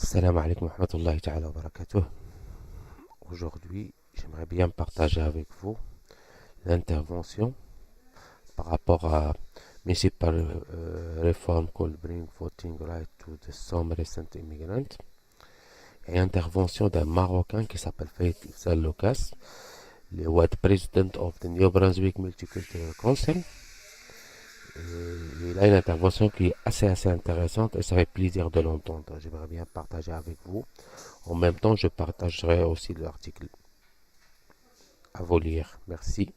Assalamu alaikum wa rahmatullahi ta'ala wa barakatuh. Aujourd'hui, j'aimerais bien partager avec vous l'intervention par rapport à Municipal Reform called Bring Voting Right to the Some Recent Immigrants et intervention d'un Marocain qui s'appelle Faisal Lucas, le White President of the Nouveau-Brunswick Multicultural Council. Il a une intervention qui est assez intéressante et ça fait plaisir de l'entendre. J'aimerais bien partager avec vous. En même temps, je partagerai aussi l'article à vous lire. Merci.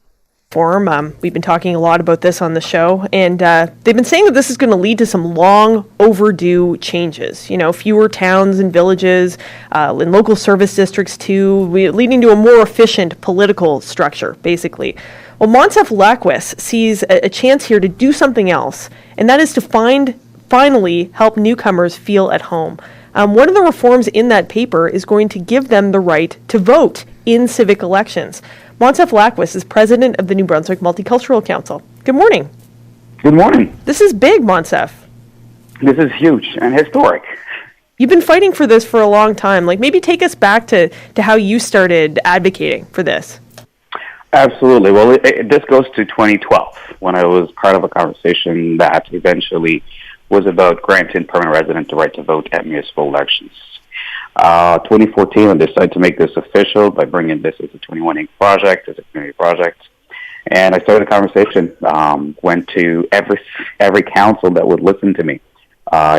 We've been talking a lot about this on the show, and they've been saying that this is going to lead to some long overdue changes. You know, fewer towns and villages, and local service districts too, leading to a more efficient political structure, basically. Well, Monsef Lacquis sees a chance here to do something else, and that is to finally help newcomers feel at home. One of the reforms in that paper is going to give them the right to vote in civic elections. Monsef Lacquis is president of the New Brunswick Multicultural Council. Good morning. Good morning. This is big, Monsef. This is huge and historic. You've been fighting for this for a long time. Maybe take us back to how you started advocating for this. Absolutely. Well, this goes to 2012, when I was part of a conversation that eventually was about granting permanent residents the right to vote at municipal elections. 2014, I decided to make this official by bringing this as a 21 Inc. project, as a community project. And I started a conversation, went to every council that would listen to me.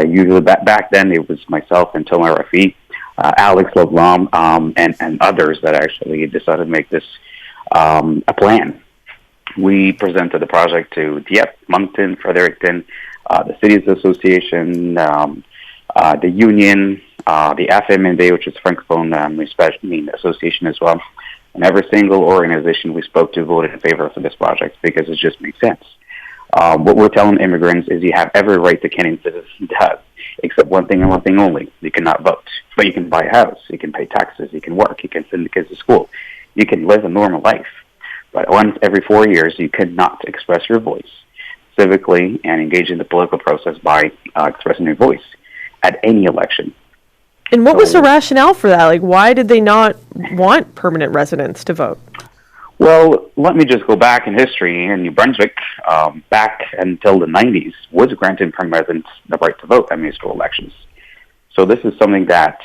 Usually back then it was myself and Thomas Rafi, Alex Leblanc, and others that actually decided to make this a plan. We presented the project to Dieppe, Moncton, Fredericton, the Cities Association, the Union, the FMNB, which is Francophone Association as well. And every single organization we spoke to voted in favor of this project because it just makes sense. What we're telling immigrants is you have every right the Canadian citizen does, except one thing and one thing only. You cannot vote. But you can buy a house, you can pay taxes, you can work, you can send the kids to school, you can live a normal life. But once every 4 years, you cannot express your voice civically and engage in the political process by expressing your voice at any election. And what was the rationale for that? Why did they not want permanent residents to vote? Well, let me just go back in history. In New Brunswick, back until the 90s, was granting permanent residents the right to vote at municipal elections. So this is something that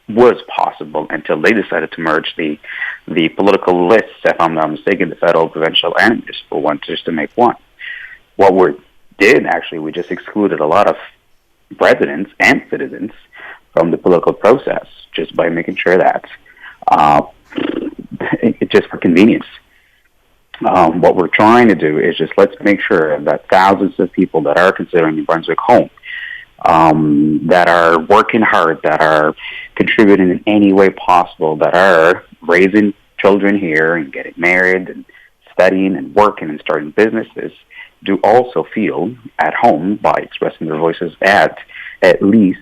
was possible until they decided to merge the political lists, if I'm not mistaken, the federal, provincial, and municipal one, just to make one. What we did, actually, we just excluded a lot of residents and citizens from the political process just by making sure that it's just for convenience. What we're trying to do is just let's make sure that thousands of people that are considering New Brunswick home, that are working hard, that are contributing in any way possible, that are raising children here and getting married and studying and working and starting businesses, do also feel at home by expressing their voices at least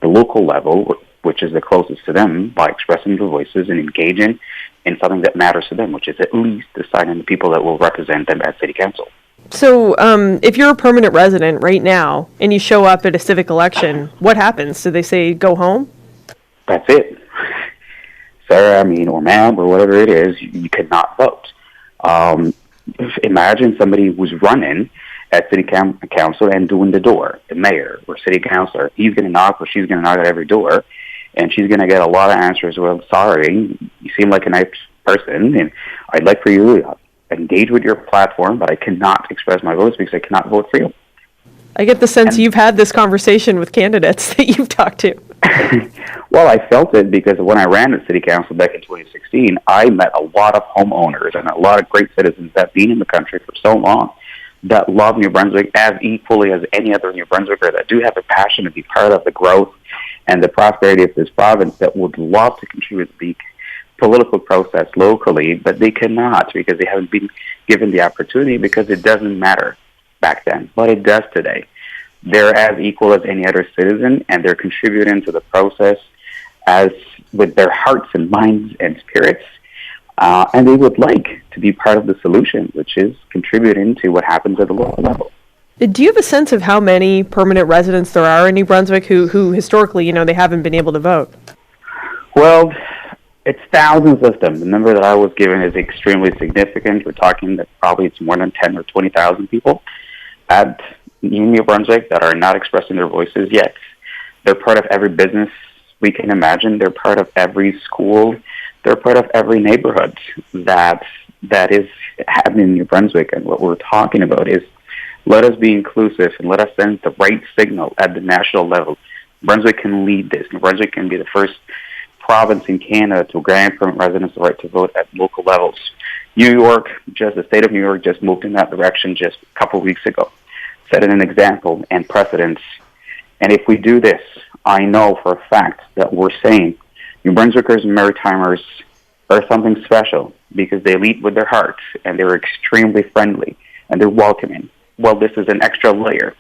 the local level, which is the closest to them, by expressing their voices and engaging in something that matters to them, which is at least deciding the people that will represent them at City Council. So if you're a permanent resident right now and you show up at a civic election, what happens? Do they say go home? That's it. Sir, or ma'am, or whatever it is, you cannot vote. Imagine somebody who's running at City Council and doing the door, the mayor or city councilor. He's going to knock or she's going to knock at every door, and she's going to get a lot of answers. Well, sorry, you seem like a nice person, and I'd like for you to engage with your platform, but I cannot express my voice because I cannot vote for you. I get the sense you've had this conversation with candidates that you've talked to. Well, I felt it because when I ran the city council back in 2016, I met a lot of homeowners and a lot of great citizens that have been in the country for so long that love New Brunswick as equally as any other New Brunswicker, that do have a passion to be part of the growth and the prosperity of this province, that would love to contribute to the political process locally, but they cannot because they haven't been given the opportunity, because it doesn't matter back then, but it does today. They're as equal as any other citizen, and they're contributing to the process as with their hearts and minds and spirits, and they would like to be part of the solution, which is contributing to what happens at the local level. Do you have a sense of how many permanent residents there are in New Brunswick who historically, they haven't been able to vote? Well, it's thousands of them. The number that I was given is extremely significant. We're talking that probably it's more than 10 or 20,000 people at New Brunswick that are not expressing their voices yet. They're part of every business we can imagine. They're part of every school. They're part of every neighborhood that is happening in New Brunswick. And what we're talking about is, let us be inclusive and let us send the right signal at the national level. New Brunswick can lead this. New Brunswick can be the first province in Canada to grant permanent residents the right to vote at local levels. The state of New York just moved in that direction just a couple of weeks ago, setting an example and precedence. And if we do this, I know for a fact that we're saying New Brunswickers and Maritimers are something special because they lead with their hearts and they're extremely friendly and they're welcoming. Well, this is an extra layer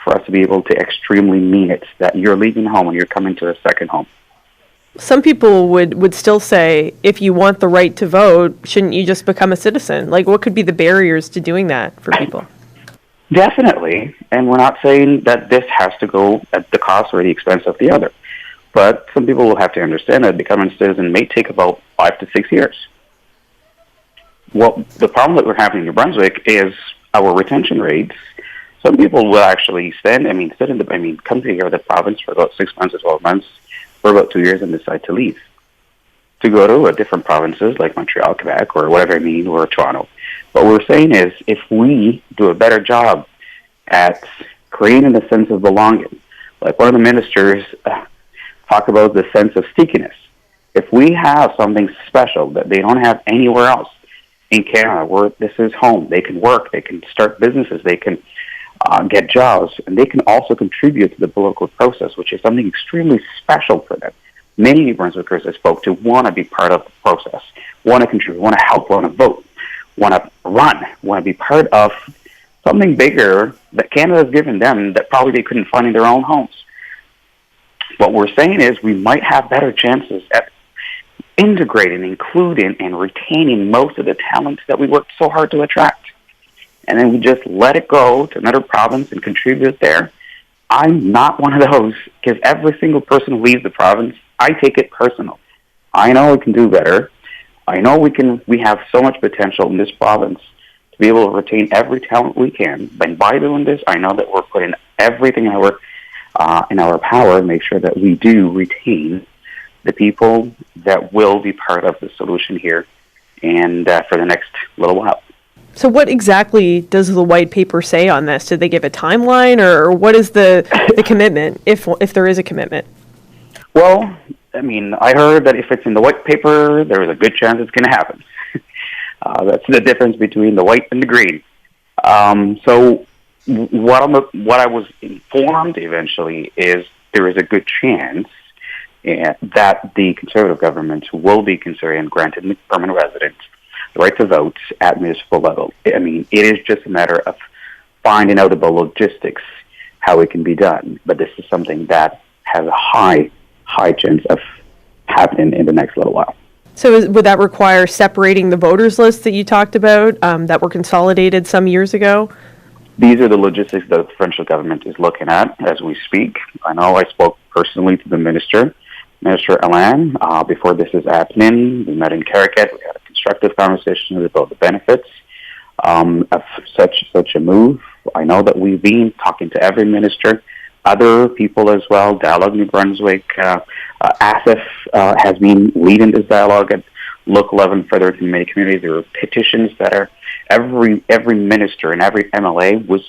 for us to be able to extremely mean it, that you're leaving home and you're coming to a second home. Some people would still say, if you want the right to vote, shouldn't you just become a citizen? Like, what could be the barriers to doing that for people? Definitely. And we're not saying that this has to go at the cost or the expense of the other. But some people will have to understand that becoming a citizen may take about 5 to 6 years. Well, the problem that we're having in New Brunswick is our retention rates. Some people will actually come to here the province for about 6 months or 12 months, for about 2 years and decide to leave, to go to different provinces like Montreal, Quebec, or whatever or Toronto. What we're saying is, if we do a better job at creating a sense of belonging, like one of the ministers talk about the sense of stickiness. If we have something special that they don't have anywhere else in Canada, where this is home, they can work, they can start businesses, they can get jobs, and they can also contribute to the political process, which is something extremely special for them. Many New Brunswickers I spoke to want to be part of the process, want to contribute, want to help, want to vote, want to run, want to be part of something bigger that Canada has given them that probably they couldn't find in their own homes. What we're saying is we might have better chances at integrating, including, and retaining most of the talents that we worked so hard to attract. And then we just let it go to another province and contribute there. I'm not one of those, because every single person who leaves the province, I take it personal. I know we can do better. I know we have so much potential in this province to be able to retain every talent we can. But by doing this, I know that we're putting everything in our power to make sure that we do retain the people that will be part of the solution here and for the next little while. So what exactly does the white paper say on this? Did they give a timeline, or what is the commitment, if there is a commitment? Well, I heard that if it's in the white paper, there is a good chance it's going to happen. That's the difference between the white and the green. So what I was informed eventually is there is a good chance that the Conservative government will be considering granting permanent residents the right to vote at municipal level. It is just a matter of finding out about logistics, how it can be done. But this is something that has a high chance of happening in the next little while. So would that require separating the voters list that you talked about that were consolidated some years ago? These are the logistics that the provincial government is looking at as we speak. I know I spoke personally to the Minister Alain, before this is happening. We met in Caracat. We had a constructive conversation about the benefits of such a move. I know that we've been talking to every minister, other people as well. Dialogue New Brunswick, ASIF has been leading this dialogue at local level and further in many communities. There are petitions that are every minister and every MLA was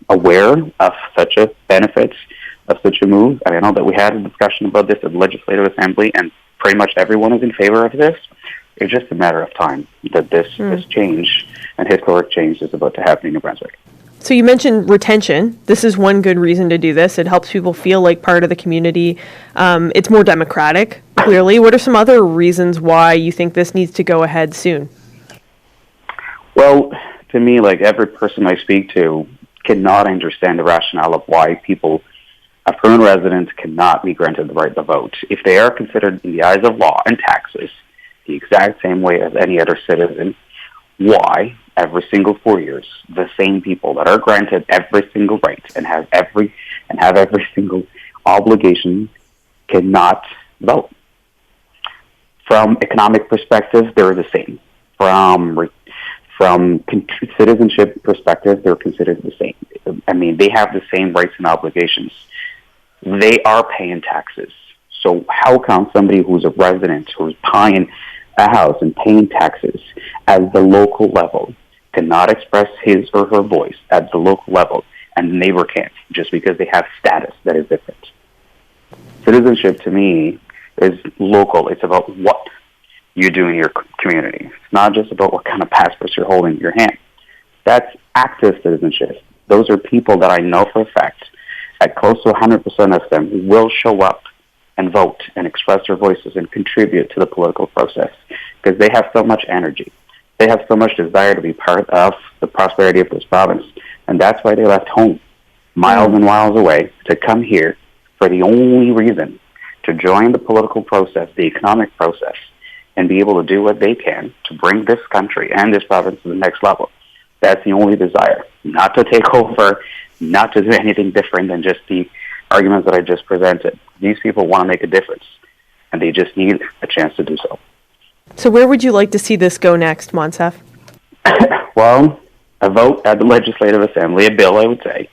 aware of such a benefits of such a move. And I know that we had a discussion about this at the Legislative Assembly, and pretty much everyone is in favor of this. It's just a matter of time that this change and historic change is about to happen in New Brunswick. So you mentioned retention. This is one good reason to do this. It helps people feel like part of the community. It's more democratic, clearly. What are some other reasons why you think this needs to go ahead soon? Well, to me, like every person I speak to cannot understand the rationale of why people, permanent residents, cannot be granted the right to vote. If they are considered in the eyes of law and taxes the exact same way as any other citizen, why, every single 4 years, the same people that are granted every single right and have every single obligation cannot vote. From economic perspective, they're the same. From citizenship perspective, they're considered the same. I mean, they have the same rights and obligations. They are paying taxes. So how come somebody who's a resident, who's buying a house and paying taxes at the local level cannot express his or her voice at the local level and the neighbor can't just because they have status that is different? Citizenship to me is local. It's about what you do in your community. It's not just about what kind of passports you're holding in your hand. That's active citizenship. Those are people that I know for a fact that close to 100% of them will show up and vote and express their voices and contribute to the political process because they have so much energy. They have so much desire to be part of the prosperity of this province. And that's why they left home, miles and miles away, to come here for the only reason to join the political process, the economic process, and be able to do what they can to bring this country and this province to the next level. That's the only desire, not to take over, not to do anything different than just the arguments that I just presented. These people want to make a difference, and they just need a chance to do so. So where would you like to see this go next, Monsef? Well, a vote at the Legislative Assembly, a bill, I would say,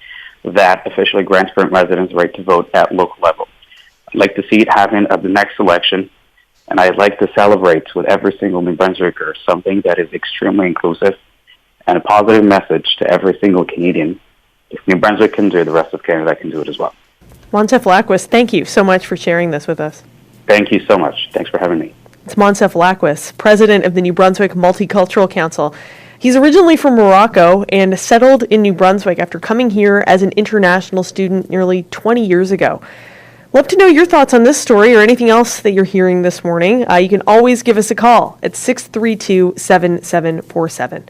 that officially grants permanent residents the right to vote at local level. I'd like to see it happen at the next election, and I'd like to celebrate with every single New Brunswicker something that is extremely inclusive and a positive message to every single Canadian. If New Brunswick can do it, the rest of Canada can do it as well. Monsef Lackwis, thank you so much for sharing this with us. Thank you so much. Thanks for having me. It's Monsef Lackwis, president of the New Brunswick Multicultural Council. He's originally from Morocco and settled in New Brunswick after coming here as an international student nearly 20 years ago. Love to know your thoughts on this story or anything else that you're hearing this morning. You can always give us a call at 632-7747.